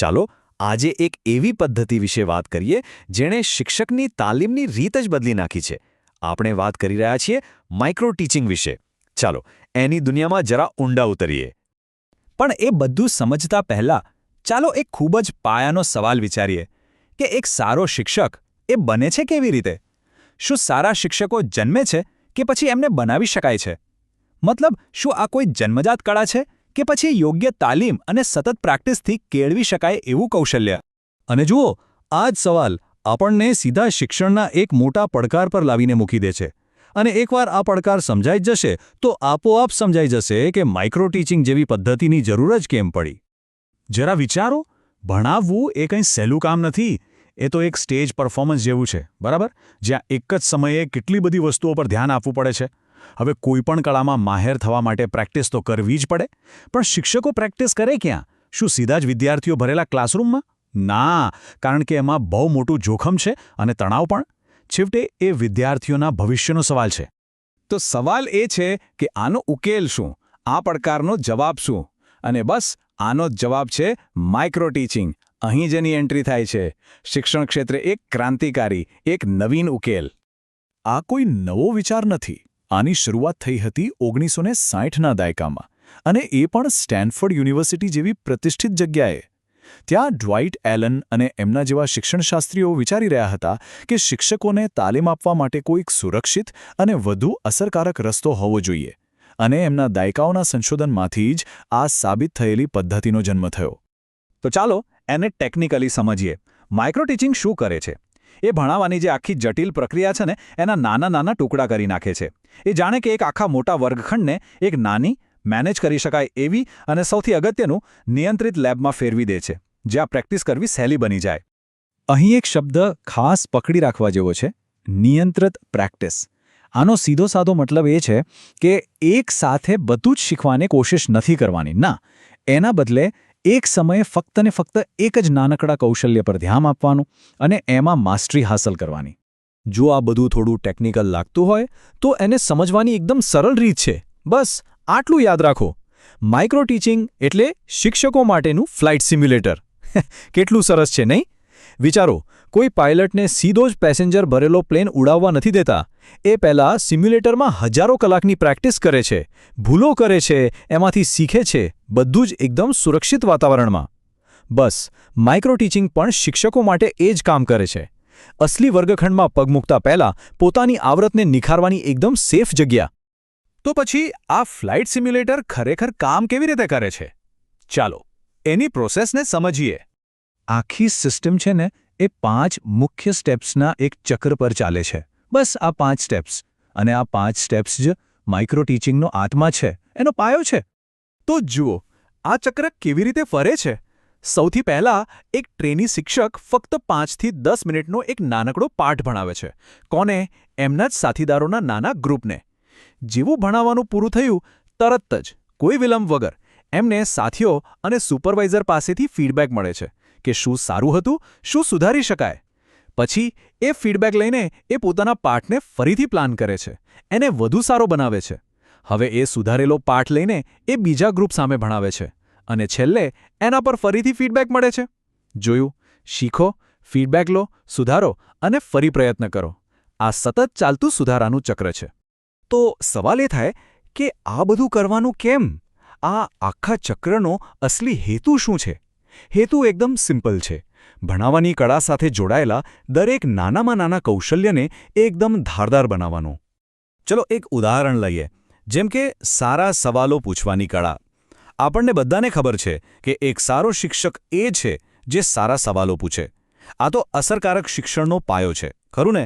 ચાલો આજે એક એવી પદ્ધતિ વિશે વાત કરીએ જેણે શિક્ષકની તાલીમની રીત જ બદલી નાખી છે. આપણે વાત કરી રહ્યા છીએ માઇક્રો ટીચિંગ વિશે. ચાલો એની દુનિયામાં જરા ઊંડા ઉતરીએ. પણ એ બધું સમજતા પહેલા ચાલો એક ખૂબ જ પાયાનો સવાલ વિચારીએ કે એક સારો શિક્ષક એ બને છે કેવી રીતે? શું સારા શિક્ષકો જન્મે છે કે પછી એમને બનાવી શકાય છે? મતલબ શું આ કોઈ જન્મજાત કળા છે કે પછી યોગ્ય તાલીમ અને સતત પ્રેક્ટિસથી કેળવી શકાય એવું કૌશલ્ય? અને જુઓ, આ જ સવાલ આપણને સીધા શિક્ષણના એક મોટા પડકાર પર લાવીને મૂકી દે છે. અને એકવાર આ પડકાર સમજાઈ જશે તો આપોઆપ સમજાઈ જશે કે માઇક્રો ટીચિંગ જેવી પદ્ધતિની જરૂર જ કેમ પડી. જરા વિચારો, ભણાવવું એ કંઈ સહેલું કામ નથી. એ તો એક સ્ટેજ પરફોર્મન્સ જેવું છે, બરાબર? જ્યાં એક જ સમયે કેટલી બધી વસ્તુઓ પર ધ્યાન આપવું પડે છે. હવે કોઈપણ કળામાં માહેર થવા માટે પ્રેક્ટિસ તો કરવી જ પડે. પણ શિક્ષકો પ્રેક્ટિસ કરે ક્યાં? શું સીધા જ વિદ્યાર્થીઓ ભરેલા ક્લાસરૂમમાં? ના, કારણ કે એમાં બહુ મોટું જોખમ છે અને તણાવ પણ. છેવટે એ વિદ્યાર્થીઓના ભવિષ્યનો સવાલ છે. તો સવાલ એ છે કે આનો ઉકેલ શું? આ પડકારનો જવાબ શું? અને બસ આનો જ જવાબ છે માઇક્રો ટીચિંગ. અહીં જેની એન્ટ્રી થાય છે. શિક્ષણ ક્ષેત્રે એક ક્રાંતિકારી, એક નવીન ઉકેલ. આ કોઈ નવો વિચાર નથી. આની શરૂઆત થઈ હતી 1960ના દાયકામાં, અને એ પણ સ્ટેનફોર્ડ યુનિવર્સિટી જેવી પ્રતિષ્ઠિત જગ્યાએ. ત્યાં ડ્વાઇટ એલન અને એમના જેવા શિક્ષણશાસ્ત્રીઓ વિચારી રહ્યા હતા કે શિક્ષકોને તાલીમ આપવા માટે કોઈક સુરક્ષિત અને વધુ અસરકારક રસ્તો હોવો જોઈએ. અને એમના દાયકાઓના સંશોધનમાંથી જ આ સાબિત થયેલી પદ્ધતિનો જન્મ થયો. તો ચાલો એને ટેકનિકલી સમજીએ. માઇક્રો ટીચિંગ શું કરે છે? એ ભણાવવાની જે આખી જટિલ પ્રક્રિયા છે ને, એના નાના નાના ટુકડા કરી નાખે છે. એ જાણે કે એક આખા મોટા વર્ગખંડને એક નાની, મેનેજ કરી શકાય એવી અને સૌથી અગત્યનું નિયંત્રિત લેબમાં ફેરવી દે છે, જ્યાં પ્રેક્ટિસ કરવી સહેલી બની જાય. અહીં એક શબ્દ ખાસ પકડી રાખવા જેવો છે: નિયંત્રિત પ્રેક્ટિસ. આનો સીધો સાધો મતલબ એ છે કે એક સાથે બધું જ શીખવાની કોશિશ નથી કરવાની. ના, એના બદલે એક સમયે ફક્ત ને ફક્ત એક જ નાનકડા કૌશલ્ય પર ધ્યાન આપવાનું અને એમાં માસ્ટરી હાંસલ કરવાની. જો આ બધું થોડું ટેકનિકલ લાગતું હોય તો એને સમજવાની એકદમ સરળ રીત છે. બસ આટલું યાદ રાખો: માઇક્રો ટીચિંગ એટલે શિક્ષકો માટેનું ફ્લાઇટ સિમ્યુલેટર. કેટલું સરસ છે, નહીં? વિચારો, કોઈ પાયલટને સીધો જ પેસેન્જર ભરેલો પ્લેન ઉડાવવા નથી દેતા. એ પહેલાં સિમ્યુલેટરમાં હજારો કલાકની પ્રેક્ટિસ કરે છે, ભૂલો કરે છે, એમાંથી શીખે છે, બધું જ એકદમ સુરક્ષિત વાતાવરણમાં. બસ માઇક્રો ટીચિંગ પણ શિક્ષકો માટે એ જ કામ કરે છે. અસલી વર્ગખંડમાં પગ મૂકતા પહેલાં પોતાની આવડતને નિખારવાની એકદમ સેફ જગ્યા. તો પછી આ ફ્લાઇટ સિમ્યુલેટર ખરેખર કામ કેવી રીતે કરે છે? ચાલો એની પ્રોસેસને સમજીએ. આખી સિસ્ટમ છે ને, એ 5 મુખ્ય સ્ટેપ્સના એક ચક્ર પર ચાલે છે. બસ આ 5 સ્ટેપ્સ. અને આ 5 સ્ટેપ્સ જ માઇક્રો ટીચિંગનો આત્મા છે, એનો પાયો છે. તો જુઓ, આ ચક્ર કેવી રીતે ફરે છે. સૌથી પહેલાં એક ટ્રેની શિક્ષક ફક્ત 5 થી 10 મિનિટનો એક નાનકડો પાઠ ભણાવે છે. કોને? એમના જ સાથીદારોના નાના ગ્રુપને. જેવું ભણાવવાનું પૂરું થયું, તરત જ કોઈ વિલંબ વગર એમને સાથીઓ અને સુપરવાઇઝર પાસેથી ફીડબેક મળે છે કે શું સારું હતું, શું સુધારી શકાય. પછી એ ફીડબેક લઈને એ પોતાના પાઠને ફરીથી પ્લાન કરે છે, એને વધુ સારો બનાવે છે. હવે એ સુધારેલો પાઠ લઈને એ બીજા ગ્રુપ સામે ભણાવે છે અને છેલ્લે એના પર ફરીથી ફીડબેક મળે છે. જોયું? શીખો, ફીડબેક લો, સુધારો અને ફરી પ્રયત્ન કરો. આ સતત ચાલતું સુધારાનું ચક્ર છે. તો સવાલ એ થાય કે આ બધું કરવાનું કેમ? આ આખા ચક્રનો અસલી હેતુ શું છે? હેતુ એકદમ સિમ્પલ છે. ભણાવવાની કળા સાથે જોડાયેલા દરેક નાનામાં નાના કૌશલ્યને એકદમ ધારદાર બનાવવાનું. ચલો એક ઉદાહરણ લઈએ. જેમ કે સારા સવાલો પૂછવાની કળા. આપણને બધાને ખબર છે કે એક સારો શિક્ષક એ છે જે સારા સવાલો પૂછે. આ તો અસરકારક શિક્ષણનો પાયો છે, ખરું ને?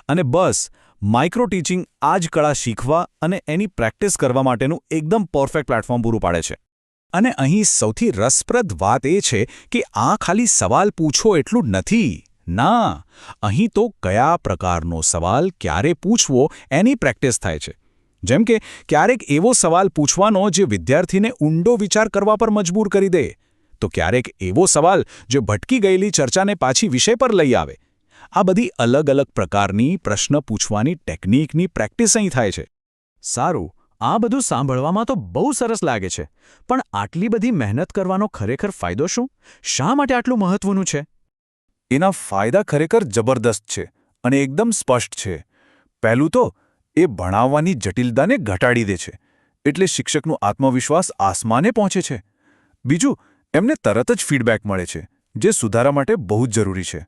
અને બસ માઇક્રો ટીચિંગ આ જ કળા શીખવા અને એની પ્રેક્ટિસ કરવા માટેનું એકદમ પરફેક્ટ પ્લેટફોર્મ પૂરું પાડે છે. અને અહીં સૌથી રસપ્રદ વાત એ છે કે આ ખાલી સવાલ પૂછો એટલું નથી. ના, અહીં તો કયા પ્રકારનો સવાલ ક્યારે પૂછવો એની પ્રેક્ટિસ થાય છે. જેમ કે ક્યારેક એવો સવાલ પૂછવાનો જે વિદ્યાર્થીને ઊંડો વિચાર કરવા પર મજબૂર કરી દે, તો ક્યારેક એવો સવાલ જે ભટકી ગયેલી ચર્ચાને પાછી વિષય પર લઈ આવે. આ બધી અલગ અલગ પ્રકારની પ્રશ્ન પૂછવાની ટેકનિકની પ્રેક્ટિસ અહીં થાય છે. સારું, આ બધું સાંભળવામાં તો બહુ સરસ લાગે છે, પણ આટલી બધી મહેનત કરવાનો ખરેખર ફાયદો શું? શા માટે આટલું મહત્વનું છે? એના ફાયદા ખરેખર જબરદસ્ત છે અને એકદમ સ્પષ્ટ છે. પહેલું તો એ ભણાવવાની જટિલતાને ઘટાડી દે છે, એટલે શિક્ષકનું આત્મવિશ્વાસ આસમાને પહોંચે છે. બીજું, એમને તરત જ ફીડબેક મળે છે, જે સુધારા માટે બહુ જ જરૂરી છે.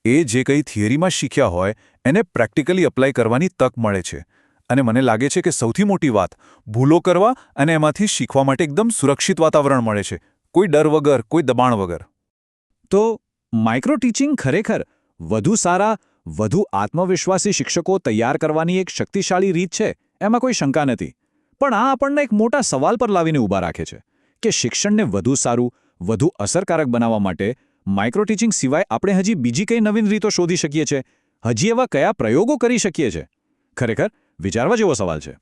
એ જે કંઈ થિયરીમાં શીખ્યા હોય એને પ્રેક્ટિકલી એપ્લાય કરવાની તક મળે છે. અને મને લાગે છે કે સૌથી મોટી વાત, ભૂલો કરવા અને એમાંથી શીખવા માટે એકદમ સુરક્ષિત વાતાવરણ મળે છે, કોઈ ડર વગર, કોઈ દબાણ વગર. તો માઇક્રો ટીચિંગ ખરેખર વધુ સારા, વધુ આત્મવિશ્વાસી શિક્ષકો તૈયાર કરવાની એક શક્તિશાળી રીત છે, એમાં કોઈ શંકા નથી. પણ આ આપણને એક મોટા સવાલ પર લાવીને ઊભા રાખે છે કે શિક્ષણને વધુ સારું, વધુ અસરકારક બનાવવા માટે માઇક્રો ટીચિંગ સિવાય આપણે હજી બીજી કઈ નવીન રીતો શોધી શકીએ છીએ? હજી એવા કયા પ્રયોગો કરી શકીએ છીએ? ખરેખર વિચારવા જેવો સવાલ છે.